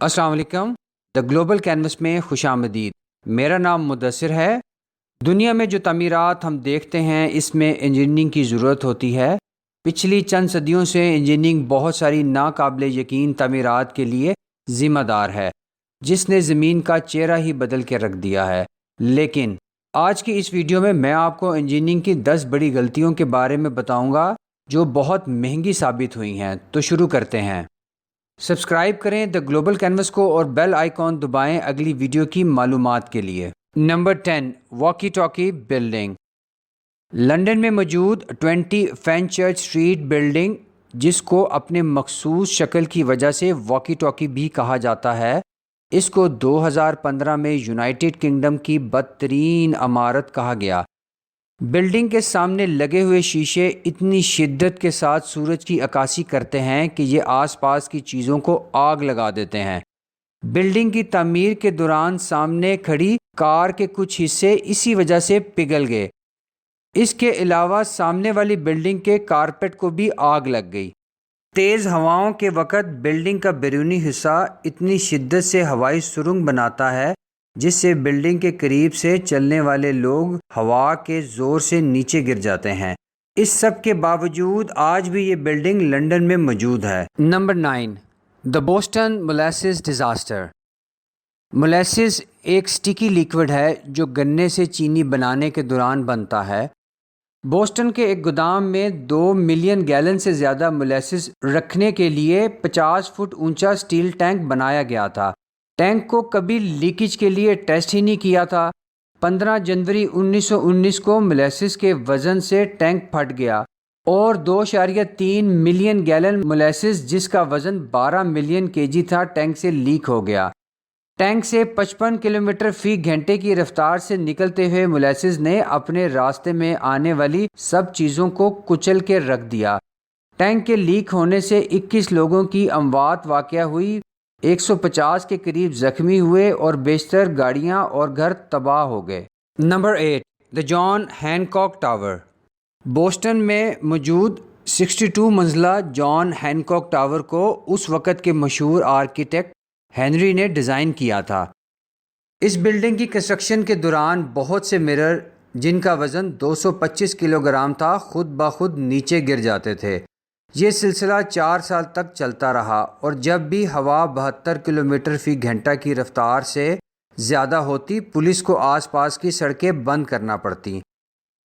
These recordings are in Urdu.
السلام علیکم۔ دا گلوبل کینوس میں خوش آمدید۔ میرا نام مدثر ہے۔ دنیا میں جو تعمیرات ہم دیکھتے ہیں اس میں انجینئرنگ کی ضرورت ہوتی ہے۔ پچھلی چند صدیوں سے انجینئرنگ بہت ساری ناقابل یقین تعمیرات کے لیے ذمہ دار ہے، جس نے زمین کا چہرہ ہی بدل کے رکھ دیا ہے۔ لیکن آج کی اس ویڈیو میں آپ کو انجینئرنگ کی 10 بڑی غلطیوں کے بارے میں بتاؤں گا جو بہت مہنگی ثابت ہوئی ہیں۔ تو شروع کرتے ہیں۔ سبسکرائب کریں دا گلوبل کینوس کو اور بیل آئیکن دبائیں اگلی ویڈیو کی معلومات کے لیے۔ Number 10، walkie talkie building. London میں موجود 20 فینچرچ اسٹریٹ بلڈنگ، جس کو اپنے مخصوص شکل کی وجہ سے واکی ٹاکی بھی کہا جاتا ہے، اس کو 2015 میں یونائٹڈ کنگڈم کی بدترین عمارت کہا گیا۔ بلڈنگ کے سامنے لگے ہوئے شیشے اتنی شدت کے ساتھ سورج کی عکاسی کرتے ہیں کہ یہ آس پاس کی چیزوں کو آگ لگا دیتے ہیں۔ بلڈنگ کی تعمیر کے دوران سامنے کھڑی کار کے کچھ حصے اسی وجہ سے پگھل گئے۔ اس کے علاوہ سامنے والی بلڈنگ کے کارپیٹ کو بھی آگ لگ گئی۔ تیز ہواؤں کے وقت بلڈنگ کا بیرونی حصہ اتنی شدت سے ہوائی سرنگ بناتا ہے جس سے بلڈنگ کے قریب سے چلنے والے لوگ ہوا کے زور سے نیچے گر جاتے ہیں۔ اس سب کے باوجود آج بھی یہ بلڈنگ لندن میں موجود ہے۔ نمبر 9، دا بوسٹن مولیسز ڈیزاسٹر۔ مولیسز ایک سٹیکی لیکوڈ ہے جو گنے سے چینی بنانے کے دوران بنتا ہے۔ بوسٹن کے ایک گودام میں 2 ملین گیلن سے زیادہ مولیسز رکھنے کے لیے 50 فٹ اونچا سٹیل ٹینک بنایا گیا تھا۔ ٹینک کو کبھی لیکیج کے لیے ٹیسٹ ہی نہیں کیا تھا۔ 15 جنوری 1919 کو مولیسز کے وزن سے ٹینک پھٹ گیا اور 2.3 ملین گیلن مولیسز، جس کا وزن 12 ملین کیجی تھا، ٹینک سے لیک ہو گیا۔ ٹینک سے 55 کلومیٹر فی گھنٹے کی رفتار سے نکلتے ہوئے مولیسز نے اپنے راستے میں آنے والی سب چیزوں کو کچل کے رکھ دیا۔ ٹینک کے لیک ہونے سے 21 لوگوں کی اموات واقع ہوئی، 150 کے قریب زخمی ہوئے اور بیشتر گاڑیاں اور گھر تباہ ہو گئے۔ نمبر 8، دا جان ہینکاک ٹاور۔ بوسٹن میں موجود 62 منزلہ جان ہینکاک ٹاور کو اس وقت کے مشہور آرکیٹیکٹ ہنری نے ڈیزائن کیا تھا۔ اس بلڈنگ کی کنسٹرکشن کے دوران بہت سے مرر، جن کا وزن 225 کلو گرام تھا، خود بخود نیچے گر جاتے تھے۔ یہ سلسلہ 4 سال تک چلتا رہا اور جب بھی ہوا 72 کلومیٹر فی گھنٹہ کی رفتار سے زیادہ ہوتی، پولیس کو آس پاس کی سڑکیں بند کرنا پڑتی۔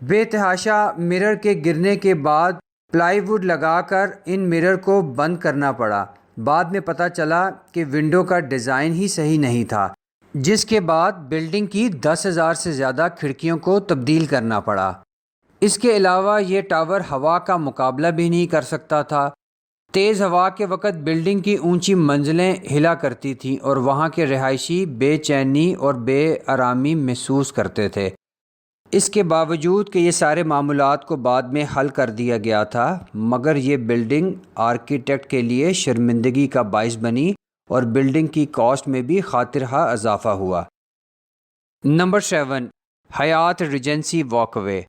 بے تحاشا مرر کے گرنے کے بعد پلائی ووڈ لگا کر ان مرر کو بند کرنا پڑا۔ بعد میں پتہ چلا کہ ونڈو کا ڈیزائن ہی صحیح نہیں تھا، جس کے بعد بلڈنگ کی 10,000 سے زیادہ کھڑکیوں کو تبدیل کرنا پڑا۔ اس کے علاوہ یہ ٹاور ہوا کا مقابلہ بھی نہیں کر سکتا تھا۔ تیز ہوا کے وقت بلڈنگ کی اونچی منزلیں ہلا کرتی تھیں اور وہاں کے رہائشی بے چینی اور بے آرامی محسوس کرتے تھے۔ اس کے باوجود کہ یہ سارے معاملات کو بعد میں حل کر دیا گیا تھا، مگر یہ بلڈنگ آرکیٹیکٹ کے لیے شرمندگی کا باعث بنی اور بلڈنگ کی کاسٹ میں بھی خاطرخواہ اضافہ ہوا۔ نمبر 7، حیات ریجنسی واک وے۔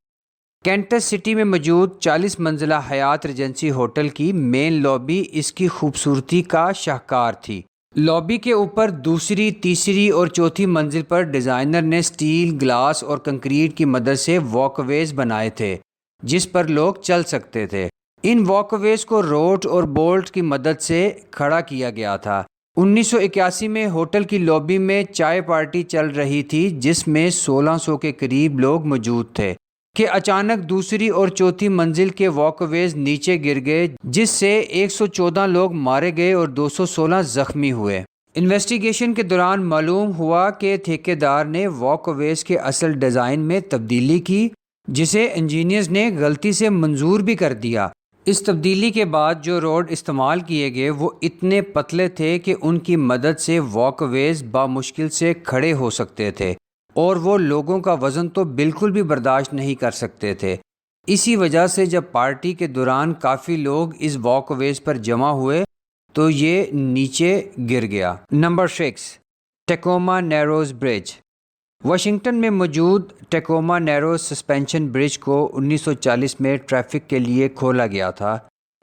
کینٹس سٹی میں موجود 40 منزلہ حیات ریجنسی ہوٹل کی مین لابی اس کی خوبصورتی کا شاہکار تھی۔ لابی کے اوپر دوسری، تیسری اور چوتھی منزل پر ڈیزائنر نے سٹیل، گلاس اور کنکریٹ کی مدد سے واک ویز بنائے تھے جس پر لوگ چل سکتے تھے۔ ان واک ویز کو روڈ اور بولٹ کی مدد سے کھڑا کیا گیا تھا۔ 1981 میں ہوٹل کی لابی میں چائے پارٹی چل رہی تھی جس میں 1600 کے قریب لوگ موجود تھے کہ اچانک دوسری اور چوتھی منزل کے واک ویز نیچے گر گئے، جس سے 114 لوگ مارے گئے اور 216 زخمی ہوئے۔ انویسٹیگیشن کے دوران معلوم ہوا کہ ٹھیکیدار نے واک ویز کے اصل ڈیزائن میں تبدیلی کی، جسے انجینئرز نے غلطی سے منظور بھی کر دیا۔ اس تبدیلی کے بعد جو روڈ استعمال کیے گئے وہ اتنے پتلے تھے کہ ان کی مدد سے واک ویز بامشکل سے کھڑے ہو سکتے تھے اور وہ لوگوں کا وزن تو بالکل بھی برداشت نہیں کر سکتے تھے۔ اسی وجہ سے جب پارٹی کے دوران کافی لوگ اس واک ویز پر جمع ہوئے تو یہ نیچے گر گیا۔ نمبر 6، ٹیکوما نیروز برج۔ واشنگٹن میں موجود ٹیکوما نیروز سسپینشن برج کو 1940 میں ٹریفک کے لیے کھولا گیا تھا۔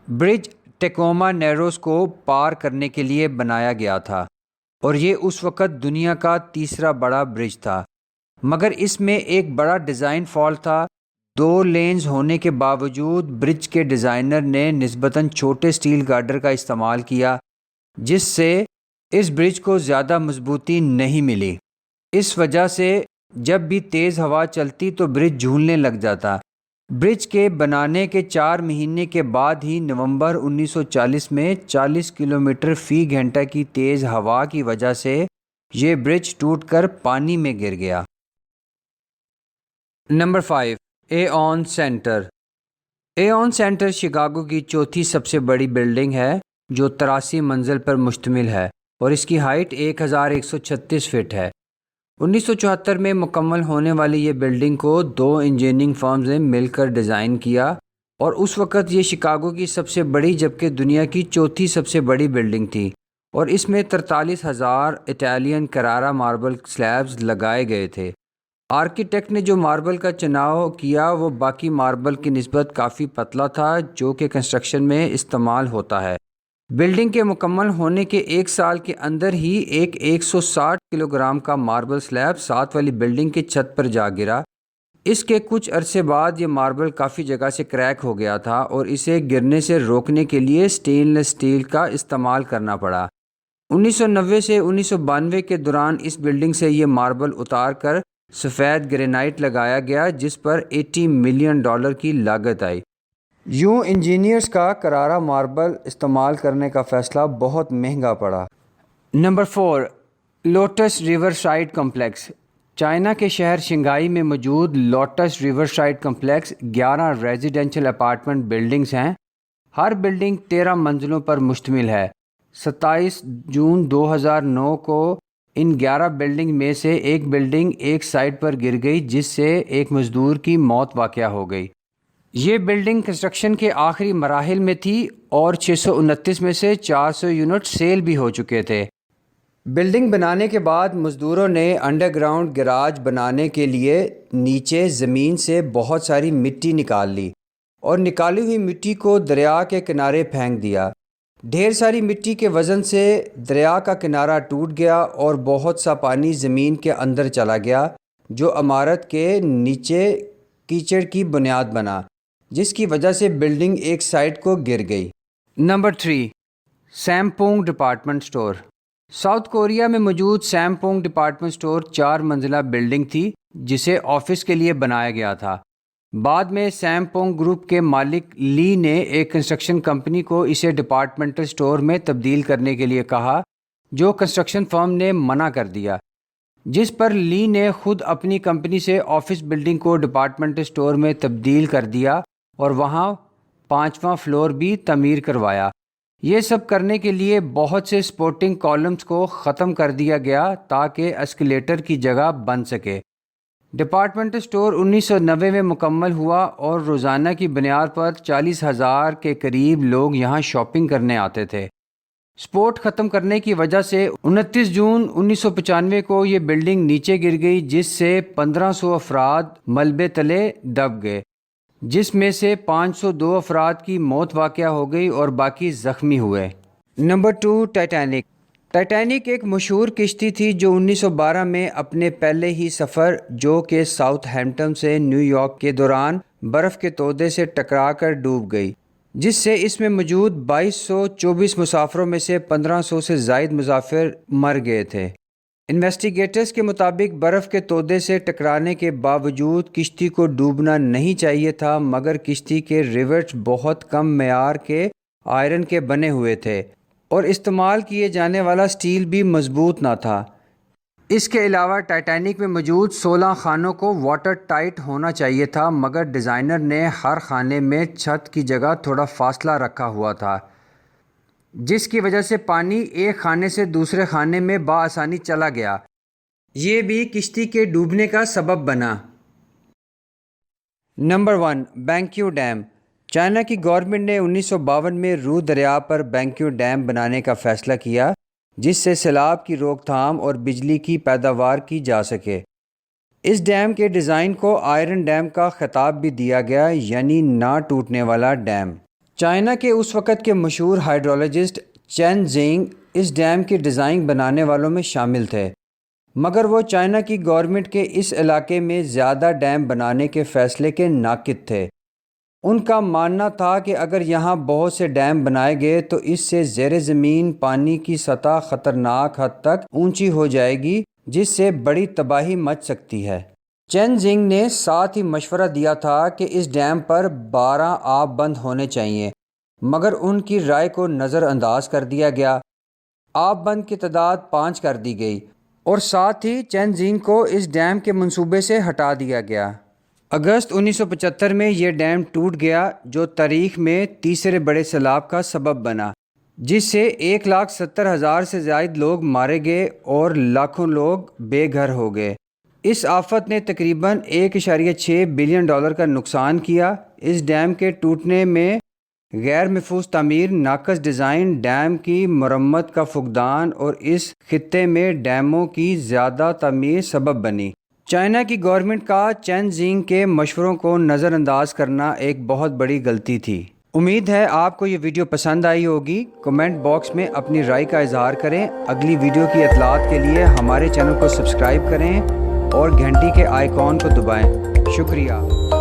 برج ٹیکوما نیروز کو پار کرنے کے لیے بنایا گیا تھا اور یہ اس وقت دنیا کا تیسرا بڑا برج تھا، مگر اس میں ایک بڑا ڈیزائن فالٹ تھا۔ 2 لینز ہونے کے باوجود برج کے ڈیزائنر نے نسبتاً چھوٹے سٹیل گارڈر کا استعمال کیا، جس سے اس برج کو زیادہ مضبوطی نہیں ملی۔ اس وجہ سے جب بھی تیز ہوا چلتی تو برج جھولنے لگ جاتا۔ برج کے بنانے کے 4 مہینے کے بعد ہی نومبر 1940 میں 40 کلومیٹر فی گھنٹہ کی تیز ہوا کی وجہ سے یہ برج ٹوٹ کر پانی میں گر گیا۔ Number 5، even centre. Even centre Chicago کی چوتھی سب سے بڑی بلڈنگ ہے جو 83 منزل پر مشتمل ہے اور اس کی ہائٹ 1136 فٹ ہے۔ 1974 میں مکمل ہونے والی یہ بلڈنگ کو 2 انجینئرنگ فرمز نے مل کر ڈیزائن کیا اور اس وقت یہ شکاگو کی سب سے بڑی جبکہ دنیا کی چوتھی سب سے بڑی بلڈنگ تھی، اور اس میں 43,000 اٹالین کرارا ماربل سلیبز لگائے گئے تھے۔ آرکیٹیکٹ نے جو ماربل کا چناؤ کیا وہ باقی ماربل کی نسبت کافی پتلا تھا جو کہ کنسٹرکشن میں استعمال ہوتا ہے۔ بلڈنگ کے مکمل ہونے کے 1 سال کے اندر ہی ایک 160 کلو گرام کا ماربل سلیب ساتھ والی بلڈنگ کی چھت پر جا گرا۔ اس کے کچھ عرصے بعد یہ ماربل کافی جگہ سے کریک ہو گیا تھا اور اسے گرنے سے روکنے کے لیے سٹین لیس سٹیل کا استعمال کرنا پڑا۔ 1990 سے 1992 کے دوران اس بلڈنگ سے یہ ماربل اتار کر سفید گرینائٹ لگایا گیا جس پر $80 ملین کی لاگت آئی۔ یوں انجینئرز کا کرارا ماربل استعمال کرنے کا فیصلہ بہت مہنگا پڑا۔ Number 4، lotus river side complex. China کے شہر شنگھائی میں موجود lotus river side complex 11 residential apartment buildings ہیں۔ ہر بلڈنگ 13 منزلوں پر مشتمل ہے۔ 27 جون 2009 کو ان 11 بلڈنگ میں سے ایک بلڈنگ ایک سائٹ پر گر گئی جس سے ایک مزدور کی موت واقع ہو گئی۔ یہ بلڈنگ کنسٹرکشن کے آخری مراحل میں تھی اور 629 میں سے 400 یونٹ سیل بھی ہو چکے تھے۔ بلڈنگ بنانے کے بعد مزدوروں نے انڈر گراؤنڈ گراج بنانے کے لیے نیچے زمین سے بہت ساری مٹی نکال لی اور نکالی ہوئی مٹی کو دریا کے کنارے پھینک دیا۔ ڈھیر ساری مٹی کے وزن سے دریا کا کنارہ ٹوٹ گیا اور بہت سا پانی زمین کے اندر چلا گیا جو عمارت کے نیچے کیچڑ کی بنیاد بنا، جس کی وجہ سے بلڈنگ ایک سائڈ کو گر گئی۔ Number 3، Sampoong department store. South Korea میں موجود سیمپونگ ڈپارٹمنٹ سٹور 4 منزلہ بلڈنگ تھی جسے آفس کے لیے بنایا گیا تھا۔ بعد میں سیمپونگ گروپ کے مالک لی نے ایک کنسٹرکشن کمپنی کو اسے ڈپارٹمنٹل سٹور میں تبدیل کرنے کے لیے کہا، جو کنسٹرکشن فرم نے منع کر دیا، جس پر لی نے خود اپنی کمپنی سے آفس بلڈنگ کو ڈپارٹمنٹل سٹور میں تبدیل کر دیا اور وہاں 5واں فلور بھی تعمیر کروایا۔ یہ سب کرنے کے لیے بہت سے سپورٹنگ کالمز کو ختم کر دیا گیا تاکہ اسکلیٹر کی جگہ بن سکے۔ ڈپارٹمنٹل سٹور 1990 میں مکمل ہوا اور روزانہ کی بنیاد پر 40,000 کے قریب لوگ یہاں شاپنگ کرنے آتے تھے۔ سپورٹ ختم کرنے کی وجہ سے 29 جون 1995 کو یہ بلڈنگ نیچے گر گئی جس سے 1500 افراد ملبے تلے دب گئے، جس میں سے 502 افراد کی موت واقع ہو گئی اور باقی زخمی ہوئے۔ Number 2، Titanic. ٹائٹینک ایک مشہور کشتی تھی جو 1912 میں اپنے پہلے ہی سفر جو کہ ساؤتھ ہیمپٹن سے نیو یارک کے دوران برف کے تودے سے ٹکرا کر ڈوب گئی، جس سے اس میں موجود 2224 مسافروں میں سے 1500 سے زائد مسافر مر گئے تھے۔ انویسٹیگیٹرز کے مطابق برف کے تودے سے ٹکرانے کے باوجود کشتی کو ڈوبنا نہیں چاہیے تھا، مگر کشتی کے ریوٹس بہت کم معیار کے آئرن کے بنے ہوئے تھے اور استعمال کیے جانے والا سٹیل بھی مضبوط نہ تھا۔ اس کے علاوہ ٹائٹینک میں موجود 16 خانوں کو واٹر ٹائٹ ہونا چاہیے تھا، مگر ڈیزائنر نے ہر خانے میں چھت کی جگہ تھوڑا فاصلہ رکھا ہوا تھا، جس کی وجہ سے پانی ایک خانے سے دوسرے خانے میں بآسانی چلا گیا۔ یہ بھی کشتی کے ڈوبنے کا سبب بنا۔ Number 1، Banqiao dam. چائنا کی گورنمنٹ نے 1952 میں رو دریا پر بینکیو ڈیم بنانے کا فیصلہ کیا جس سے سیلاب کی روک تھام اور بجلی کی پیداوار کی جا سکے۔ اس ڈیم کے ڈیزائن کو آئرن ڈیم کا خطاب بھی دیا گیا، یعنی نہ ٹوٹنے والا ڈیم۔ چائنا کے اس وقت کے مشہور ہائیڈرولوجسٹ چین زینگ اس ڈیم کی ڈیزائن بنانے والوں میں شامل تھے، مگر وہ چائنا کی گورنمنٹ کے اس علاقے میں زیادہ ڈیم بنانے کے فیصلے کے ناقد تھے۔ ان کا ماننا تھا کہ اگر یہاں بہت سے ڈیم بنائے گئے تو اس سے زیر زمین پانی کی سطح خطرناک حد تک اونچی ہو جائے گی، جس سے بڑی تباہی مچ سکتی ہے۔ چین زنگ نے ساتھ ہی مشورہ دیا تھا کہ اس ڈیم پر 12 آب بند ہونے چاہیے، مگر ان کی رائے کو نظر انداز کر دیا گیا۔ آب بند کی تعداد 5 کر دی گئی اور ساتھ ہی چین زنگ کو اس ڈیم کے منصوبے سے ہٹا دیا گیا۔ اگست 1975 میں یہ ڈیم ٹوٹ گیا، جو تاریخ میں تیسرے بڑے سیلاب کا سبب بنا، جس سے 1,70,000 سے زائد لوگ مارے گئے اور لاکھوں لوگ بے گھر ہو گئے۔ اس آفت نے تقریباً $1.6 بلین کا نقصان کیا۔ اس ڈیم کے ٹوٹنے میں غیر محفوظ تعمیر، ناقص ڈیزائن، ڈیم کی مرمت کا فقدان اور اس خطے میں ڈیموں کی زیادہ تعمیر سبب بنی۔ چائنا کی گورنمنٹ کا چین زنگ کے مشوروں کو نظر انداز کرنا ایک بہت بڑی غلطی تھی۔ امید ہے آپ کو یہ ویڈیو پسند آئی ہوگی۔ کمنٹ باکس میں اپنی رائے کا اظہار کریں۔ اگلی ویڈیو کی اطلاعات کے لیے ہمارے چینل کو سبسکرائب کریں اور گھنٹی کے آئیکن کو دبائیں۔ شکریہ۔